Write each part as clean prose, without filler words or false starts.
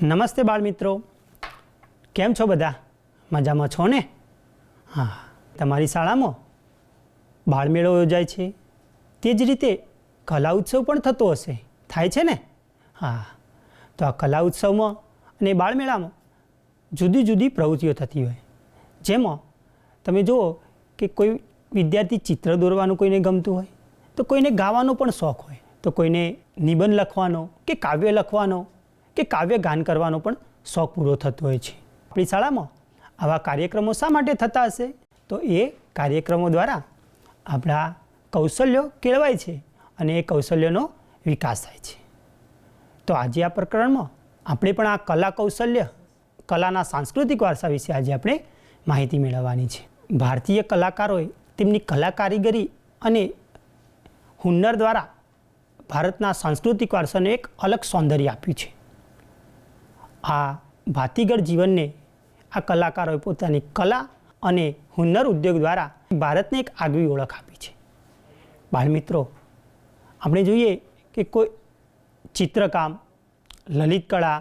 નમસ્તે બાળ મિત્રો, કેમ છો બધા? મજામાં છો ને? હા, તમારી શાળામાં બાળમેળો યોજાય છે, તે જ રીતે કલા ઉત્સવ પણ થતો હશે, થાય છે ને? હા, તો આ કલા ઉત્સવમાં અને બાળમેળામાં જુદી જુદી પ્રવૃત્તિઓ થતી હોય, જેમાં તમે જુઓ કે કોઈ વિદ્યાર્થી ચિત્ર દોરવાનું કોઈને ગમતું હોય, તો કોઈને ગાવાનો પણ શોખ હોય, તો કોઈને નિબંધ લખવાનો કે કાવ્ય લખવાનો કે કાવ્ય ગાન કરવાનો પણ શોખ પૂરો થતો હોય છે. આપણી શાળામાં આવા કાર્યક્રમો શા માટે થતા હશે? તો એ કાર્યક્રમો દ્વારા આપણા કૌશલ્યો કેળવાય છે અને એ કૌશલ્યનો વિકાસ થાય છે. તો આજે આ પ્રકરણમાં આપણે પણ આ કલા કૌશલ્ય, કલાના સાંસ્કૃતિક વારસા વિશે આજે આપણે માહિતી મેળવવાની છે. ભારતીય કલાકારોએ તેમની કલા કારીગરી અને હુન્નર દ્વારા ભારતના સાંસ્કૃતિક વારસાને એક અલગ સૌંદર્ય આપ્યું છે. આ ભાતીગળ જીવનને આ કલાકારોએ પોતાની કલા અને હુન્નર ઉદ્યોગ દ્વારા ભારતને એક આગવી ઓળખ આપી છે. બાળમિત્રો, આપણે જોઈએ કે કોઈ ચિત્રકામ, લલિત કળા,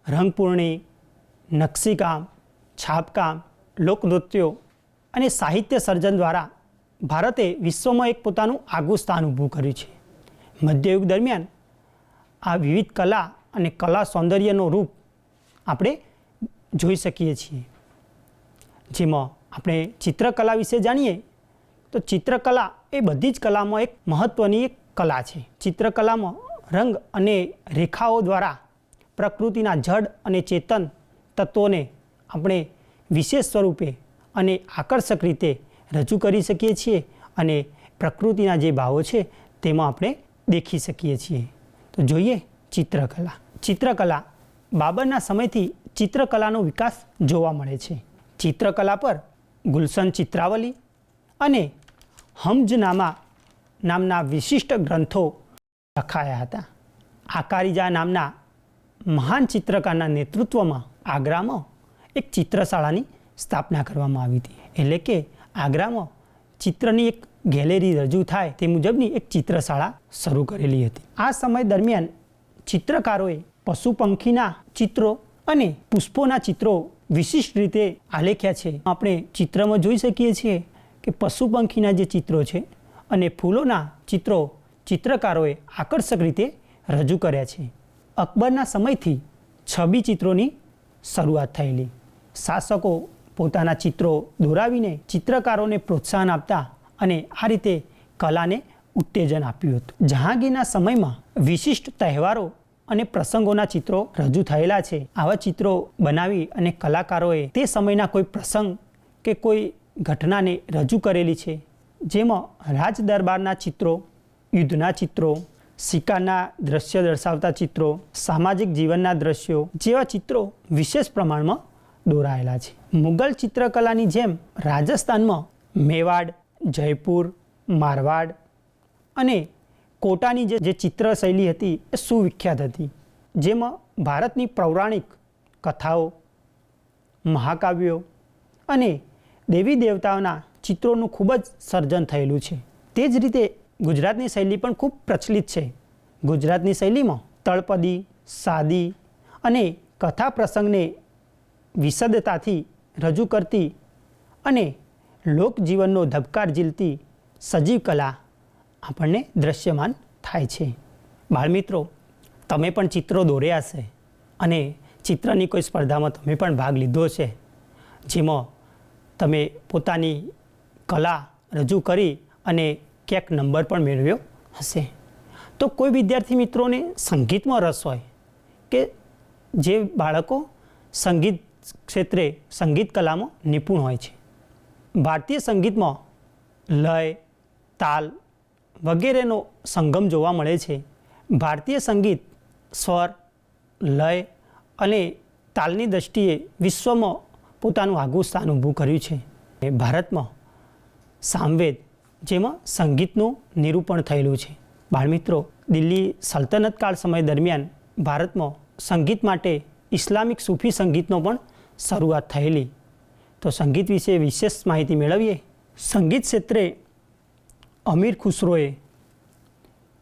રંગપૂર્ણી, નકશીકામ, છાપકામ, લોકનૃત્યો અને સાહિત્ય સર્જન દ્વારા ભારતે વિશ્વમાં એક પોતાનું આગવું સ્થાન ઊભું કર્યું છે. મધ્યયુગ દરમિયાન આ વિવિધ કલા અને કલા સૌંદર્યનો રૂપ આપણે જોઈ શકીએ છીએ. જેમાં આપણે ચિત્રકલા વિશે જાણીએ તો ચિત્રકલા એ બધી જ કલામાં એક મહત્ત્વની એક કલા છે. ચિત્રકલામાં રંગ અને રેખાઓ દ્વારા પ્રકૃતિના જડ અને ચેતન તત્વોને આપણે વિશેષ સ્વરૂપે અને આકર્ષક રીતે રજૂ કરી શકીએ છીએ અને પ્રકૃતિના જે ભાવો છે તેમાં આપણે દેખી શકીએ છીએ. તો જોઈએ ચિત્રકલા. ચિત્રકલા બાબરના સમયથી ચિત્રકલાનો વિકાસ જોવા મળે છે. ચિત્રકલા પર ગુલશન ચિત્રાવલી અને હમ્જનામા નામના વિશિષ્ટ ગ્રંથો લખાયા હતા. આકારીજા નામના મહાન ચિત્રકારના નેતૃત્વમાં આગ્રામાં એક ચિત્રશાળાની સ્થાપના કરવામાં આવી હતી. એટલે કે આગ્રામાં ચિત્રની એક ગેલેરી રજૂ થાય તે મુજબની એક ચિત્રશાળા શરૂ કરેલી હતી. આ સમય દરમિયાન ચિત્રકારોએ પશુ પંખીના ચિત્રો અને પુષ્પોના ચિત્રો વિશિષ્ટ રીતે આલેખ્યા છે. આપણે ચિત્રમાં જોઈ શકીએ છીએ કે પશુ પંખીના જે ચિત્રો છે અને ફૂલોના ચિત્રો ચિત્રકારોએ આકર્ષક રીતે રજૂ કર્યા છે. અકબરના સમયથી છબી ચિત્રોની શરૂઆત થયેલી. શાસકો પોતાના ચિત્રો દોરાવીને ચિત્રકારોને પ્રોત્સાહન આપતા અને આ રીતે કલાને ઉત્તેજન આપ્યું હતું. જહાંગીરના સમયમાં વિશિષ્ટ તહેવારો અને પ્રસંગોના ચિત્રો રજૂ થયેલા છે. આવા ચિત્રો બનાવી અને કલાકારોએ તે સમયના કોઈ પ્રસંગ કે કોઈ ઘટનાને રજૂ કરેલી છે. જેમાં રાજ દરબારના ચિત્રો, યુદ્ધના ચિત્રો, શિકારના દ્રશ્ય દર્શાવતા ચિત્રો, સામાજિક જીવનના દ્રશ્યો જેવા ચિત્રો વિશેષ પ્રમાણમાં દોરાયેલા છે. મુગલ ચિત્રકલાની જેમ રાજસ્થાનમાં મેવાડ, જયપુર, મારવાડ અને કોટાની જે ચિત્રશૈલી હતી એ સુવિખ્યાત હતી. જેમાં ભારતની પૌરાણિક કથાઓ, મહાકાવ્યો અને દેવી દેવતાઓના ચિત્રોનું ખૂબ જ સર્જન થયેલું છે. તે જ રીતે ગુજરાતની શૈલી પણ ખૂબ પ્રચલિત છે. ગુજરાતની શૈલીમાં તળપદી, સાદી અને કથા પ્રસંગને વિશદતાથી રજૂ કરતી અને લોકજીવનનો ધબકાર ઝીલતી સજીવ કલા આપણને દ્રશ્યમાન થાય છે. બાળમિત્રો, તમે પણ ચિત્રો દોર્યા છે અને ચિત્રની કોઈ સ્પર્ધામાં તમે પણ ભાગ લીધો છે, જેમાં તમે પોતાની કલા રજૂ કરી અને ક્યાંક નંબર પણ મેળવ્યો હશે. તો કોઈ વિદ્યાર્થી મિત્રોને સંગીતમાં રસ હોય કે જે બાળકો સંગીત ક્ષેત્રે સંગીત કલામાં નિપુણ હોય છે. ભારતીય સંગીતમાં લય, તાલ વગેરેનો સંગમ જોવા મળે છે. ભારતીય સંગીત સ્વર, લય અને તાલની દૃષ્ટિએ વિશ્વમાં પોતાનું આગવું સ્થાન ઊભું કર્યું છે. ભારતમાં સામવેદ જેમાં સંગીતનું નિરૂપણ થયેલું છે. બાળમિત્રો, દિલ્હી સલ્તનત કાળ સમય દરમિયાન ભારતમાં સંગીત માટે ઇસ્લામિક સૂફી સંગીતનો પણ શરૂઆત થયેલી. તો સંગીત વિશે વિશેષ માહિતી મેળવીએ. સંગીત ક્ષેત્રે અમીર ખુસરોએ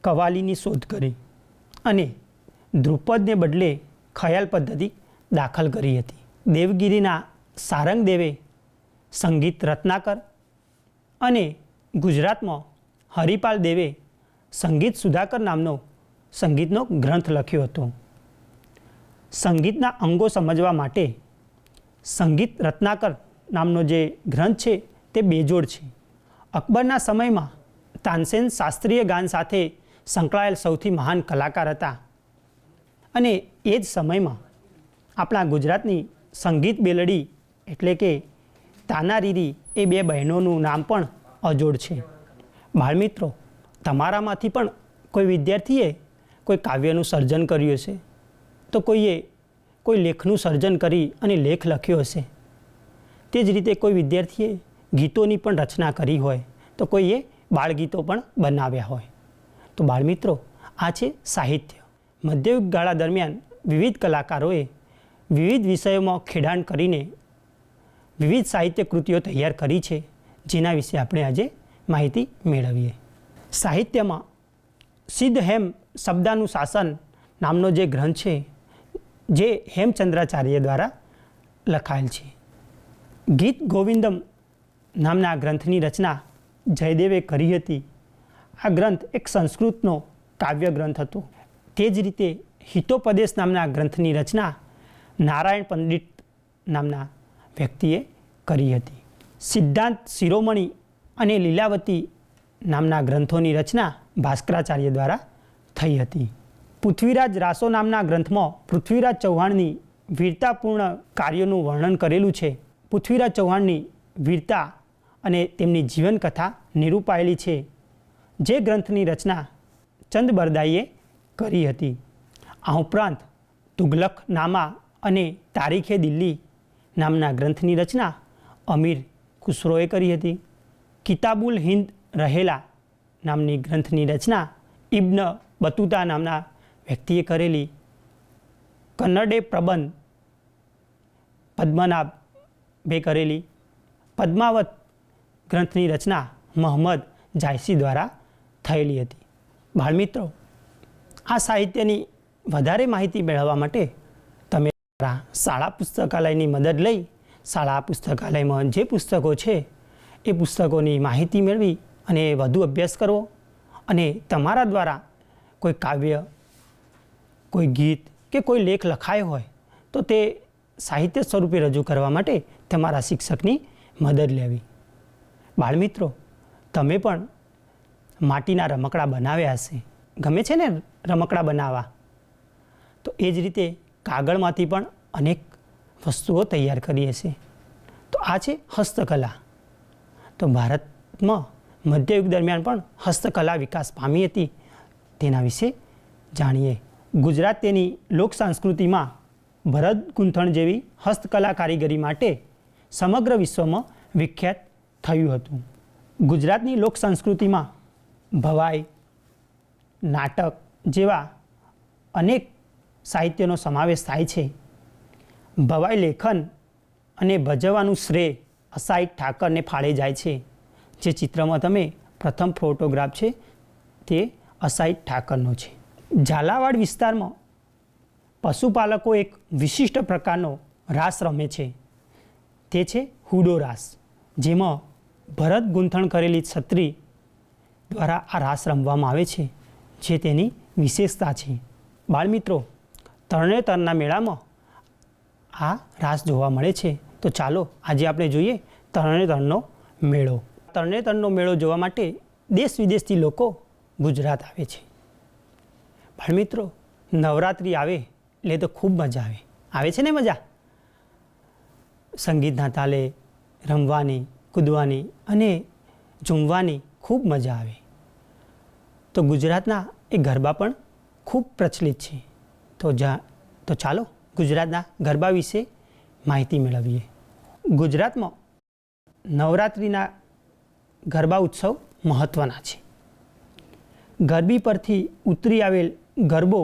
કવાલીની શોધ કરી અને ધ્રુપદને બદલે ખયાલ પદ્ધતિ દાખલ કરી હતી. દેવગીરીના સારંગદેવે સંગીત રત્નાકર અને ગુજરાતમાં હરિપાલ દેવે સંગીત સુધાકર નામનો સંગીતનો ગ્રંથ લખ્યો હતો. સંગીતના અંગો સમજવા માટે સંગીત રત્નાકર નામનો જે ગ્રંથ છે તે બેજોડ છે. અકબરના સમયમાં તાનસેન શાસ્ત્રીય ગાન સાથે સંકળાયેલ સૌથી મહાન કલાકાર હતા અને એ જ સમયમાં આપણા ગુજરાતની સંગીત બેલડી એટલે કે તાનારીરી એ બે બહેનોનું નામ પણ અજોડ છે. બાળમિત્રો, તમારામાંથી પણ કોઈ વિદ્યાર્થીએ કોઈ કાવ્યનું સર્જન કર્યું હશે, તો કોઈએ કોઈ લેખનું સર્જન કરી અને લેખ લખ્યો હશે. તે જ રીતે કોઈ વિદ્યાર્થીએ ગીતોની પણ રચના કરી હોય, તો કોઈએ બાળગીતો પણ બનાવ્યા હોય. તો બાળમિત્રો, આ છે સાહિત્ય. મધ્યયુગ ગાળા દરમિયાન વિવિધ કલાકારોએ વિવિધ વિષયોમાં ખેડાણ કરીને વિવિધ સાહિત્ય કૃતિઓ તૈયાર કરી છે, જેના વિશે આપણે આજે માહિતી મેળવીએ. સાહિત્યમાં સિદ્ધ હેમ શબ્દાનું શાસન નામનો જે ગ્રંથ છે, જે હેમચંદ્રાચાર્ય દ્વારા લખાયેલ છે. ગીત ગોવિંદમ નામના ગ્રંથની રચના જયદેવે કરી હતી. આ ગ્રંથ એક સંસ્કૃતનો કાવ્ય ગ્રંથ હતો. તે જ રીતે હિતોપદેશ નામના ગ્રંથની રચના નારાયણ પંડિત નામના વ્યક્તિએ કરી હતી. સિદ્ધાંત શિરોમણી અને લીલાવતી નામના ગ્રંથોની રચના ભાસ્કરાચાર્ય દ્વારા થઈ હતી. પૃથ્વીરાજ રાસો નામના ગ્રંથમાં પૃથ્વીરાજ ચૌહાણની વીરતાપૂર્ણ કાર્યોનું વર્ણન કરેલું છે. પૃથ્વીરાજ ચૌહાણની વીરતા અને તેમની જીવનકથા નિરૂપાયેલી છે, જે ગ્રંથની રચના ચંદ બરદાઈએ કરી હતી. આ ઉપરાંત તુગલકનામા અને તારીખે દિલ્હી નામના ગ્રંથની રચના અમીર ખુસરોએ કરી હતી. કિતાબુલ હિન્દ રહેલા નામની ગ્રંથની રચના ઇબ્ન બતુતા નામના વ્યક્તિએ કરેલી. કન્નડે પ્રબંધ પદ્મનાભે કરેલી. પદ્માવત ગ્રંથની રચના મોહમ્મદ જાયસી દ્વારા થયેલી હતી. બાળમિત્રો, આ સાહિત્યની વધારે માહિતી મેળવવા માટે તમે શાળા પુસ્તકાલયની મદદ લઈ શાળા પુસ્તકાલયમાં જે પુસ્તકો છે એ પુસ્તકોની માહિતી મેળવી અને વધુ અભ્યાસ કરવો અને તમારા દ્વારા કોઈ કાવ્ય, કોઈ ગીત કે કોઈ લેખ લખાયો હોય તો તે સાહિત્ય સ્વરૂપે રજૂ કરવા માટે તમારા શિક્ષકની મદદ લેવી. બાળમિત્રો, તમે પણ માટીના રમકડા બનાવ્યા હશે. ગમે છે ને રમકડા બનાવવા? તો એ જ રીતે કાગળમાંથી પણ અનેક વસ્તુઓ તૈયાર કરી હશે. તો આ છે હસ્તકલા. તો ભારતમાં મધ્યયુગ દરમિયાન પણ હસ્તકલા વિકાસ પામી હતી, તેના વિશે જાણીએ. ગુજરાત તેની લોક સંસ્કૃતિમાં ભરત ગૂંથણ જેવી હસ્તકલા કારીગરી માટે સમગ્ર વિશ્વમાં વિખ્યાત થયું હતું. ગુજરાતની લોક સંસ્કૃતિમાં ભવાઈ, નાટક જેવા અનેક સાહિત્યનો સમાવેશ થાય છે. ભવાઈ લેખન અને ભજવવાનું શ્રેય અસાઈ ઠાકરને ફાળે જાય છે. જે ચિત્રમાં તમે પ્રથમ ફોટોગ્રાફ છે તે અસાઈ ઠાકરનો છે. ઝાલાવાડ વિસ્તારમાં પશુપાલકો એક વિશિષ્ટ પ્રકારનો રાસ રમે છે. તે છે હુડો રાસ, જેમાં ભરત ગૂંથણ કરેલી છત્રી દ્વારા આ રાસ રમવામાં આવે છે, જે તેની વિશેષતા છે. બાળમિત્રો, તરણેતરના મેળામાં આ રાસ જોવા મળે છે. તો ચાલો આજે આપણે જોઈએ તરણેતરનો મેળો. તરણેતરનો મેળો જોવા માટે દેશ વિદેશથી લોકો ગુજરાત આવે છે. બાળમિત્રો, નવરાત્રિ આવે એટલે તો ખૂબ મજા આવે છે ને મજા? સંગીતના તાલે રમવાની, કૂદવાની અને ઝૂમવાની ખૂબ મજા આવે. તો ગુજરાતના એ ગરબા પણ ખૂબ પ્રચલિત છે. તો ચાલો ગુજરાતના ગરબા વિશે માહિતી મેળવીએ. ગુજરાતમાં નવરાત્રિના ગરબા ઉત્સવ મહત્ત્વના છે. ગરબી પરથી ઉતરી આવેલ ગરબો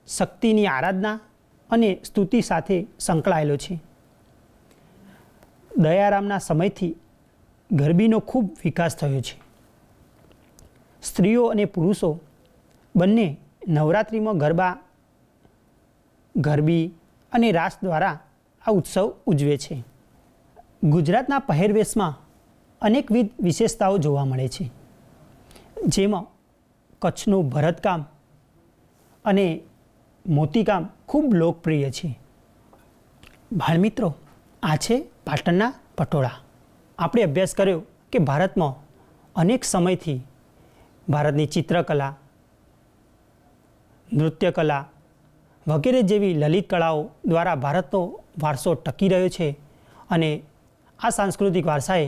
શક્તિની આરાધના અને સ્તુતિ સાથે સંકળાયેલો છે. દયારામના સમયથી ગરબીનો ખૂબ વિકાસ થયો છે. સ્ત્રીઓ અને પુરુષો બંને નવરાત્રિમાં ગરબા ગરબી અને રાસ દ્વારા આ ઉત્સવ ઉજવે છે. ગુજરાતના પહેરવેશમાં અનેકવિધ વિશેષતાઓ જોવા મળે છે, જેમાં કચ્છનું ભરતકામ અને મોતીકામ ખૂબ લોકપ્રિય છે. બાળમિત્રો, આ છે પાટણના પટોળા. આપણે અભ્યાસ કર્યો કે ભારતમાં અનેક સમયથી ભારતની ચિત્રકલા, નૃત્યકલા વગેરે જેવી લલિત કળાઓ દ્વારા ભારતનો વારસો ટકી રહ્યો છે અને આ સાંસ્કૃતિક વારસાએ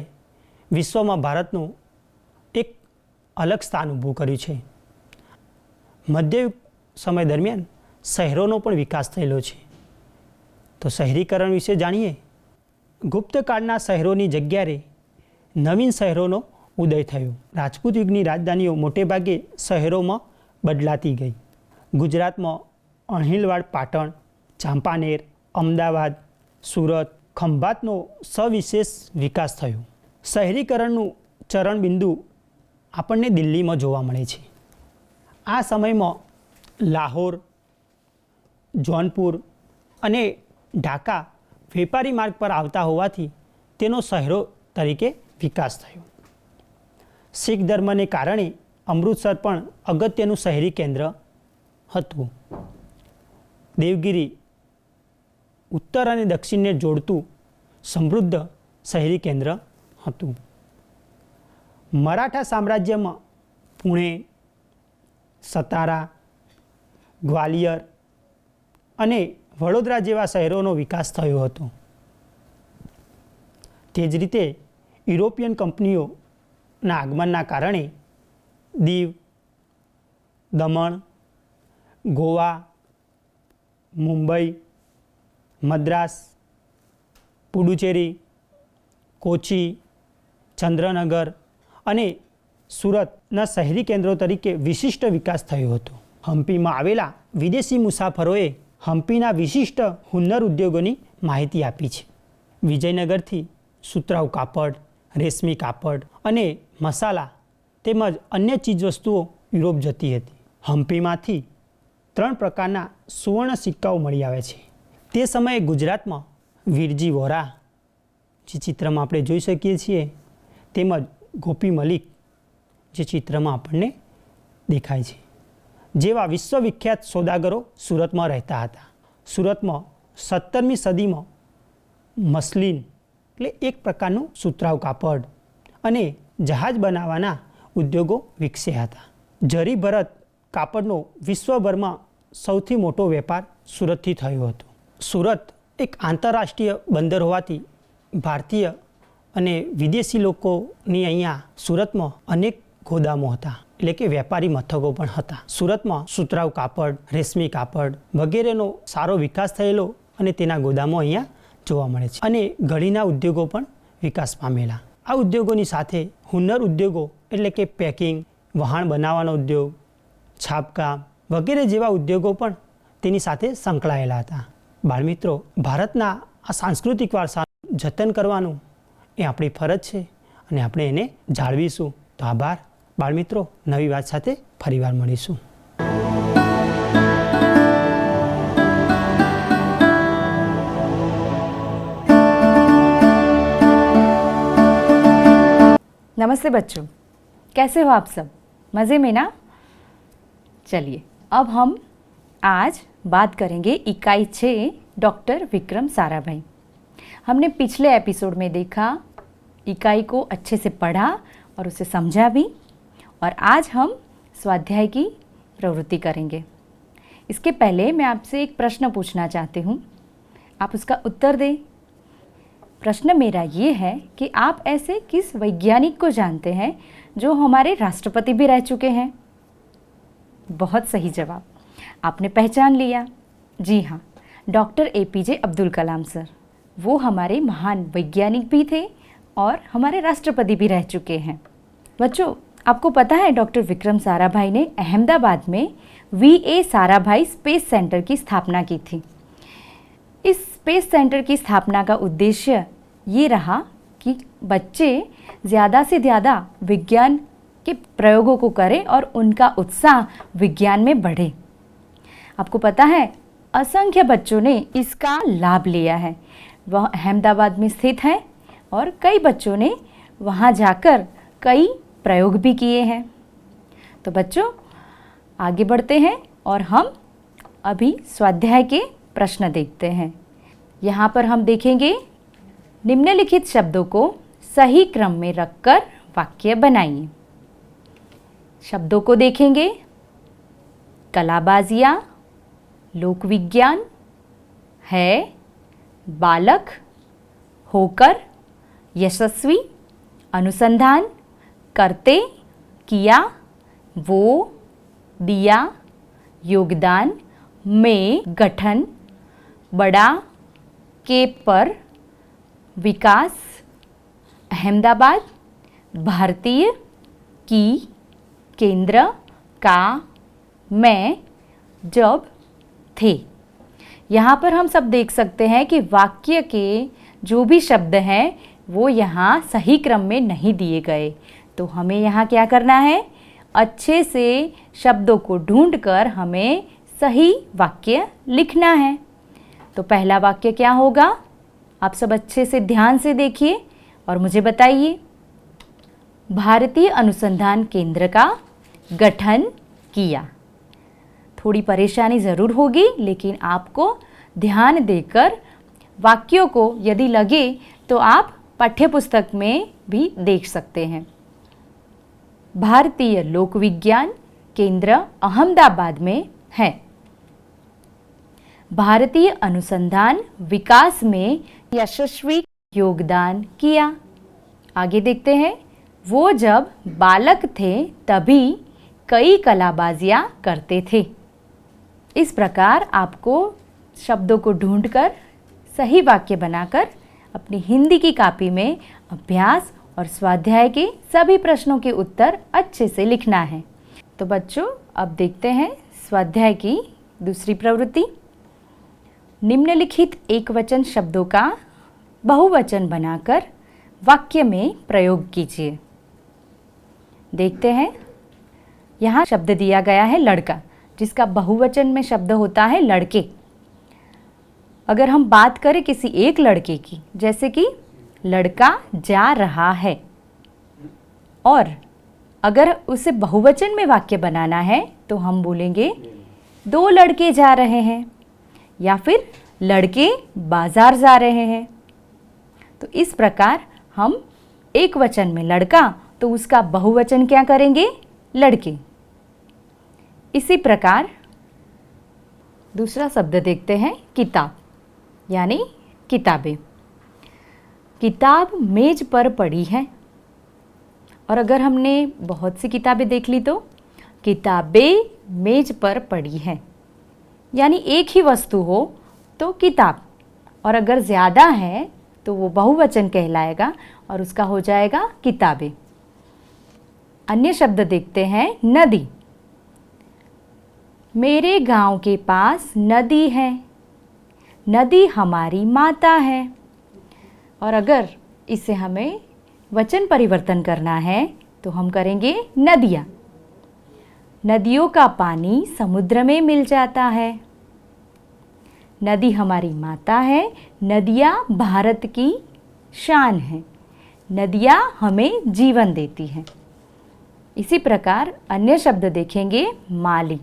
વિશ્વમાં ભારતનું એક અલગ સ્થાન ઊભું કર્યું છે. મધ્યયુગ સમય દરમિયાન શહેરોનો પણ વિકાસ થયેલો છે. તો શહેરીકરણ વિશે જાણીએ. ગુપ્તકાળના શહેરોની જગ્યાએ નવીન શહેરોનો ઉદય થયો. રાજપૂત યુગની રાજધાનીઓ મોટેભાગે શહેરોમાં બદલાતી ગઈ. ગુજરાતમાં અણહિલવાડ, પાટણ, ચાંપાનેર, અમદાવાદ, સુરત, ખંભાતનો સવિશેષ વિકાસ થયો. શહેરીકરણનું ચરણબિંદુ આપણને દિલ્હીમાં જોવા મળે છે. આ સમયમાં લાહોર, જૌનપુર અને ઢાકા વેપારી માર્ગ પર આવતા હોવાથી તેનો શહેરો તરીકે વિકાસ થયો. શીખ ધર્મને કારણે અમૃતસર પણ અગત્યનું શહેરી કેન્દ્ર હતું. દેવગિરી ઉત્તર અને દક્ષિણને જોડતું સમૃદ્ધ શહેરી કેન્દ્ર હતું. મરાઠા સામ્રાજ્યમાં પુણે, સતારા, ગ્વાલિયર અને વડોદરા જેવા શહેરોનો વિકાસ થયો હતો. તે જ રીતે યુરોપિયન કંપનીઓના આગમનના કારણે દીવ, દમણ, ગોવા, મુંબઈ, મદ્રાસ, પુડુચેરી, કોચી, ચંદ્રનગર અને સુરતના શહેરી કેન્દ્રો તરીકે વિશિષ્ટ વિકાસ થયો હતો. હમ્પીમાં આવેલા વિદેશી મુસાફરોએ હમ્પીના વિશિષ્ટ હુન્નર ઉદ્યોગોની માહિતી આપી છે. વિજયનગરથી સુતરાઉ કાપડ, રેશમી કાપડ અને મસાલા તેમજ અન્ય ચીજવસ્તુઓ યુરોપ જતી હતી. હમ્પીમાંથી 3 પ્રકારના સુવર્ણ સિક્કાઓ મળી આવે છે. તે સમયે ગુજરાતમાં વીરજી વોરા, જે ચિત્રમાં આપણે જોઈ શકીએ છીએ, તેમજ ગોપી મલિક, જે ચિત્રમાં આપણને દેખાય છે, જેવા વિશ્વવિખ્યાત સોદાગરો સુરતમાં રહેતા હતા. સુરતમાં 17મી સદીમાં મસલિન એટલે એક પ્રકારનું સુતરાઉ કાપડ અને જહાજ બનાવવાના ઉદ્યોગો વિકસ્યા હતા. જરી ભરત કાપડનો વિશ્વભરમાં સૌથી મોટો વેપાર સુરતથી થયો હતો. સુરત એક આંતરરાષ્ટ્રીય બંદર હોવાથી ભારતીય અને વિદેશી લોકોની અહીંયા સુરતમાં અનેક ગોદામો હતા, એટલે કે વેપારી મથકો પણ હતા. સુરતમાં સુતરાઉ કાપડ, રેશમી કાપડ વગેરેનો સારો વિકાસ થયેલો અને તેના ગોદામો અહીંયા જોવા મળે છે. અને ઘડીના ઉદ્યોગો પણ વિકાસ પામેલા. આ ઉદ્યોગોની સાથે હુન્નર ઉદ્યોગો એટલે કે પેકિંગ, વહાણ બનાવવાનો ઉદ્યોગ, છાપકામ વગેરે જેવા ઉદ્યોગો પણ તેની સાથે સંકળાયેલા હતા. બાળમિત્રો, ભારતના આ સાંસ્કૃતિક વારસાનું જતન કરવાનું એ આપણી ફરજ છે અને આપણે એને જાળવીશું. તો આભાર બાળમિત્રો. નવી વાત સાથે ફરીવાર મળીશું. नमस्ते बच्चों, कैसे हो आप सब? मज़े में ना? चलिए अब हम आज बात करेंगे इकाई 6 डॉक्टर विक्रम साराभाई. हमने पिछले एपिसोड में देखा, इकाई को अच्छे से पढ़ा और उसे समझा भी, और आज हम स्वाध्याय की प्रवृत्ति करेंगे. इसके पहले मैं आपसे एक प्रश्न पूछना चाहती हूँ, आप उसका उत्तर दें. प्रश्न मेरा ये है कि आप ऐसे किस वैज्ञानिक को जानते हैं जो हमारे राष्ट्रपति भी रह चुके हैं? बहुत सही जवाब, आपने पहचान लिया. जी हाँ, doctor APJ Abdul Kalam sir. वो हमारे महान वैज्ञानिक भी थे और हमारे राष्ट्रपति भी रह चुके हैं. बच्चों, आपको पता है डॉक्टर विक्रम साराभाई ने अहमदाबाद में VA साराभाई स्पेस सेंटर की स्थापना की थी. इस स्पेस सेंटर की स्थापना का उद्देश्य ये रहा कि बच्चे ज़्यादा से ज़्यादा विज्ञान के प्रयोगों को करें और उनका उत्साह विज्ञान में बढ़े. आपको पता है असंख्य बच्चों ने इसका लाभ लिया है। वह अहमदाबाद में स्थित है और कई बच्चों ने वहाँ जाकर कई प्रयोग भी किए हैं। तो बच्चों आगे बढ़ते हैं और हम अभी स्वाध्याय के प्रश्न देखते हैं। यहाँ पर हम देखेंगे निम्नलिखित शब्दों को सही क्रम में रखकर वाक्य बनाइए। शब्दों को देखेंगे। कलाबाजियाँ, लोक विज्ञान, है, बालक, होकर, यशस्वी, अनुसंधान, करते, किया, वो, दिया, योगदान, में, गठन, बड़ा, के पर, विकास, अहमदाबाद, भारतीय, की, केंद्र, का, मैं, जब, थे। यहाँ पर हम सब देख सकते हैं कि वाक्य के जो भी शब्द हैं वो यहाँ सही क्रम में नहीं दिए गए। तो हमें यहाँ क्या करना है, अच्छे से शब्दों को ढूंढकर हमें सही वाक्य लिखना है। तो पहला वाक्य क्या होगा, आप सब अच्छे से ध्यान से देखिए और मुझे बताइए। भारतीय अनुसंधान केंद्र का गठन किया। थोड़ी परेशानी ज़रूर होगी, लेकिन आपको ध्यान देकर वाक्यों को यदि लगे तो आप पाठ्यपुस्तक में भी देख सकते हैं। भारतीय लोक विज्ञान केंद्र अहमदाबाद में है। भारतीय अनुसंधान विकास में यशस्वी योगदान किया। आगे देखते हैं। वो जब बालक थे तभी कई कलाबाजियाँ करते थे। इस प्रकार आपको शब्दों को ढूंढकर सही वाक्य बनाकर अपनी हिंदी की कॉपी में अभ्यास और स्वाध्याय के सभी प्रश्नों के उत्तर अच्छे से लिखना है। तो बच्चों अब देखते हैं स्वाध्याय की दूसरी प्रवृत्ति। निम्नलिखित एकवचन शब्दों का बहुवचन बनाकर वाक्य में प्रयोग कीजिए। देखते हैं। यहाँ शब्द दिया गया है लड़का, जिसका बहुवचन में शब्द होता है लड़के। अगर हम बात करें किसी एक लड़के की, जैसे कि लड़का जा रहा है, और अगर उसे बहुवचन में वाक्य बनाना है तो हम बोलेंगे दो लड़के जा रहे हैं, या फिर लड़के बाजार जा रहे हैं। तो इस प्रकार हम एक वचन में लड़का तो उसका बहुवचन क्या करेंगे, लड़के। इसी प्रकार दूसरा शब्द देखते हैं किताब, यानी किताबें। किताब मेज पर पड़ी है, और अगर हमने बहुत सी किताबें देख ली तो किताबें मेज पर पड़ी हैं, यानी एक ही वस्तु हो तो किताब, और अगर ज़्यादा है तो वो बहुवचन कहलाएगा और उसका हो जाएगा किताबें। अन्य शब्द देखते हैं नदी। मेरे गांव के पास नदी है, नदी हमारी माता है। और अगर इसे हमें वचन परिवर्तन करना है तो हम करेंगे नदियाँ। नदियों का पानी समुद्र में मिल जाता है। नदी हमारी माता है, नदियाँ भारत की शान है, नदियाँ हमें जीवन देती हैं। इसी प्रकार अन्य शब्द देखेंगे माली।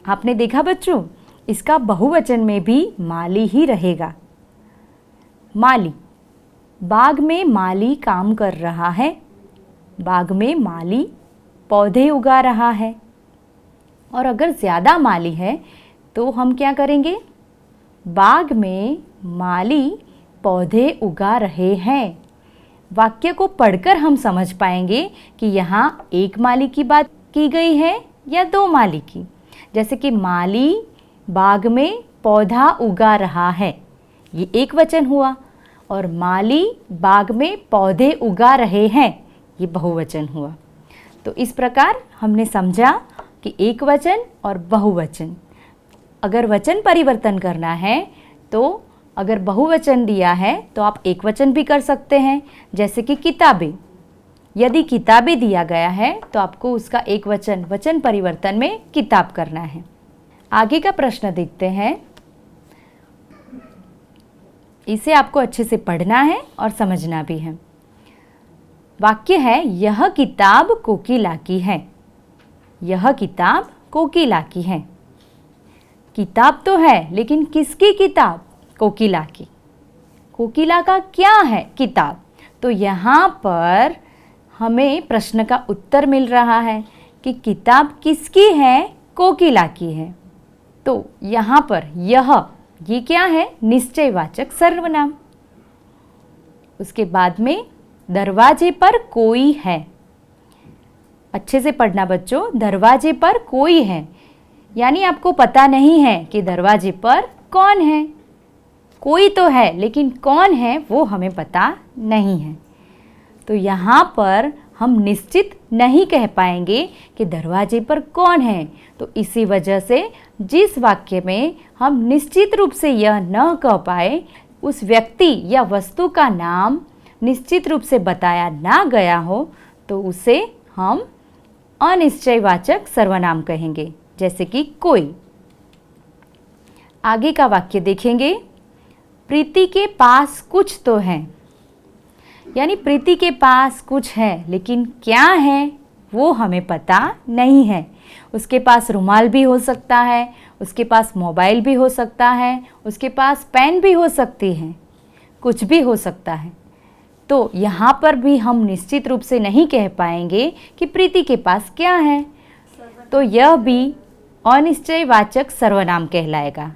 आपने देखा बच्चों, इसका बहुवचन में भी माली ही रहेगा। माली, बाग में माली काम कर रहा है, बाग में माली पौधे उगा रहा है। और अगर ज़्यादा माली है तो हम क्या करेंगे, बाग में माली पौधे उगा रहे हैं। वाक्य को पढ़कर हम समझ पाएंगे कि यहाँ एक माली की बात की गई है या दो माली की। जैसे कि माली बाग में पौधा उगा रहा है, ये एक वचन हुआ, और माली बाग में पौधे उगा रहे हैं, ये बहुवचन हुआ। तो इस प्रकार हमने समझा कि एक वचन और बहुवचन। अगर वचन परिवर्तन करना है तो अगर बहुवचन दिया है तो आप एक वचन भी कर सकते हैं, जैसे कि किताबें। यदि किताबें दिया गया है तो आपको उसका एक वचन वचन परिवर्तन में किताब करना है। आगे का प्रश्न देखते हैं। इसे आपको अच्छे से पढ़ना है और समझना भी है। वाक्य है, यह किताब कोकिला की है। यह किताब कोकिला की है। किताब तो है, लेकिन किसकी किताब? कोकिला की। कोकिला का क्या है? किताब। तो यहाँ पर हमें प्रश्न का उत्तर मिल रहा है कि किताब किसकी है? कोकिला की है। तो यहाँ पर ये क्या है? निश्चयवाचक सर्वनाम। उसके बाद में दरवाजे पर कोई है। अच्छे से पढ़ना बच्चों, दरवाजे पर कोई है, यानी आपको पता नहीं है कि दरवाजे पर कौन है। कोई तो है, लेकिन कौन है वो हमें पता नहीं है। तो यहाँ पर हम निश्चित नहीं कह पाएंगे कि दरवाजे पर कौन है। तो इसी वजह से जिस वाक्य में हम निश्चित रूप से यह न कह पाए, उस व्यक्ति या वस्तु का नाम निश्चित रूप से बताया ना गया हो, तो उसे हम अनिश्चयवाचक सर्वनाम कहेंगे, जैसे कि कोई। आगे का वाक्य देखेंगे। प्रीति के पास कुछ तो है, यानी प्रीति के पास कुछ है, लेकिन क्या है वो हमें पता नहीं है। उसके पास रुमाल भी हो सकता है, उसके पास मोबाइल भी हो सकता है, उसके पास पेन भी हो सकती है, कुछ भी हो सकता है। तो यहाँ पर भी हम निश्चित रूप से नहीं कह पाएंगे कि प्रीति के पास क्या है, तो यह भी अनिश्चयवाचक सर्वनाम कहलाएगा।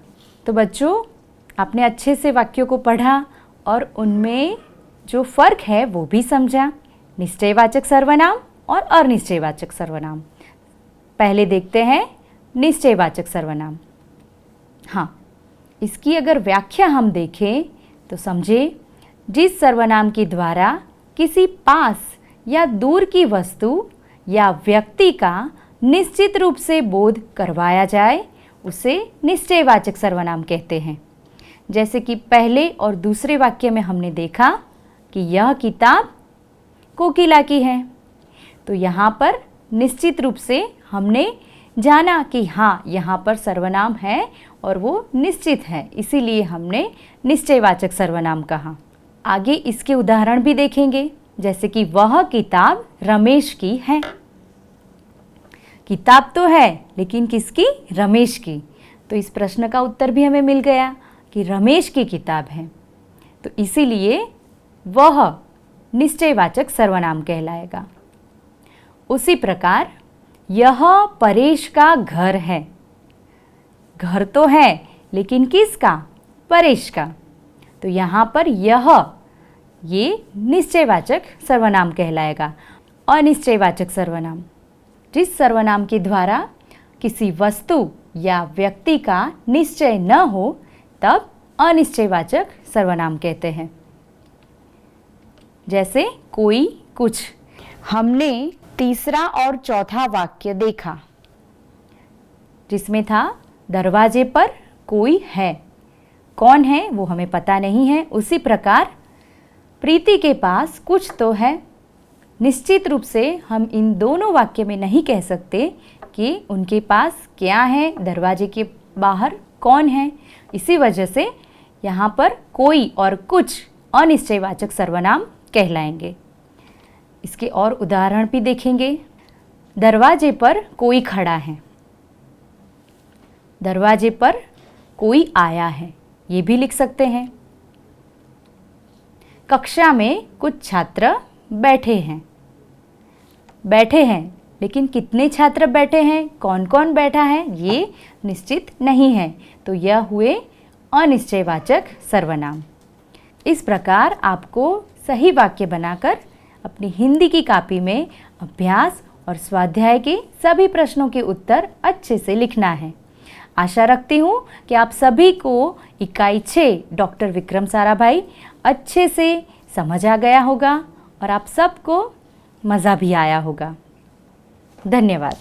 तो बच्चों, आपने अच्छे से वाक्यों को पढ़ा और उनमें जो फ़र्क है वो भी समझा, निश्चयवाचक सर्वनाम और अनिश्चयवाचक सर्वनाम। पहले देखते हैं निश्चयवाचक सर्वनाम। हाँ, इसकी अगर व्याख्या हम देखें तो समझे, जिस सर्वनाम के द्वारा किसी पास या दूर की वस्तु या व्यक्ति का निश्चित रूप से बोध करवाया जाए, उसे निश्चयवाचक सर्वनाम कहते हैं। जैसे कि पहले और दूसरे वाक्य में हमने देखा कि यह किताब कोकिला की है। तो यहाँ पर निश्चित रूप से हमने जाना कि हाँ, यहाँ पर सर्वनाम है और वो निश्चित है, इसीलिए हमने निश्चयवाचक सर्वनाम कहा। आगे इसके उदाहरण भी देखेंगे, जैसे कि वह किताब रमेश की है। किताब तो है, लेकिन किसकी? रमेश की। तो इस प्रश्न का उत्तर भी हमें मिल गया कि रमेश की किताब है। तो इसीलिए वह निश्चयवाचक सर्वनाम कहलाएगा। उसी प्रकार यह परेश का घर है। घर तो है, लेकिन किसका? परेश का। तो यहाँ पर ये निश्चयवाचक सर्वनाम कहलाएगा। अनिश्चयवाचक सर्वनाम, जिस सर्वनाम के द्वारा किसी वस्तु या व्यक्ति का निश्चय न हो, तब अनिश्चयवाचक सर्वनाम कहते हैं। जैसे कोई, कुछ। हमने तीसरा और चौथा वाक्य देखा, जिसमें था दरवाजे पर कोई है। कौन है वो हमें पता नहीं है। उसी प्रकार प्रीति के पास कुछ तो है। निश्चित रूप से हम इन दोनों वाक्य में नहीं कह सकते कि उनके पास क्या है, दरवाजे के बाहर कौन है। इसी वजह से यहाँ पर कोई और कुछ अनिश्चयवाचक सर्वनाम कहलाएंगे। इसके और उदाहरण भी देखेंगे। दरवाजे पर कोई खड़ा है। दरवाजे पर कोई आया है, ये भी लिख सकते हैं। कक्षा में कुछ छात्र बैठे हैं। बैठे हैं, लेकिन कितने छात्र बैठे हैं, कौन कौन बैठा है, ये निश्चित नहीं है। तो यह हुए अनिश्चयवाचक सर्वनाम। इस प्रकार आपको सही वाक्य बनाकर अपनी हिंदी की कॉपी में अभ्यास और स्वाध्याय के सभी प्रश्नों के उत्तर अच्छे से लिखना है। आशा रखती हूँ कि आप सभी को इकाई 6 डॉक्टर विक्रम साराभाई अच्छे से समझ आ गया होगा और आप सबको मज़ा भी आया होगा। धन्यवाद।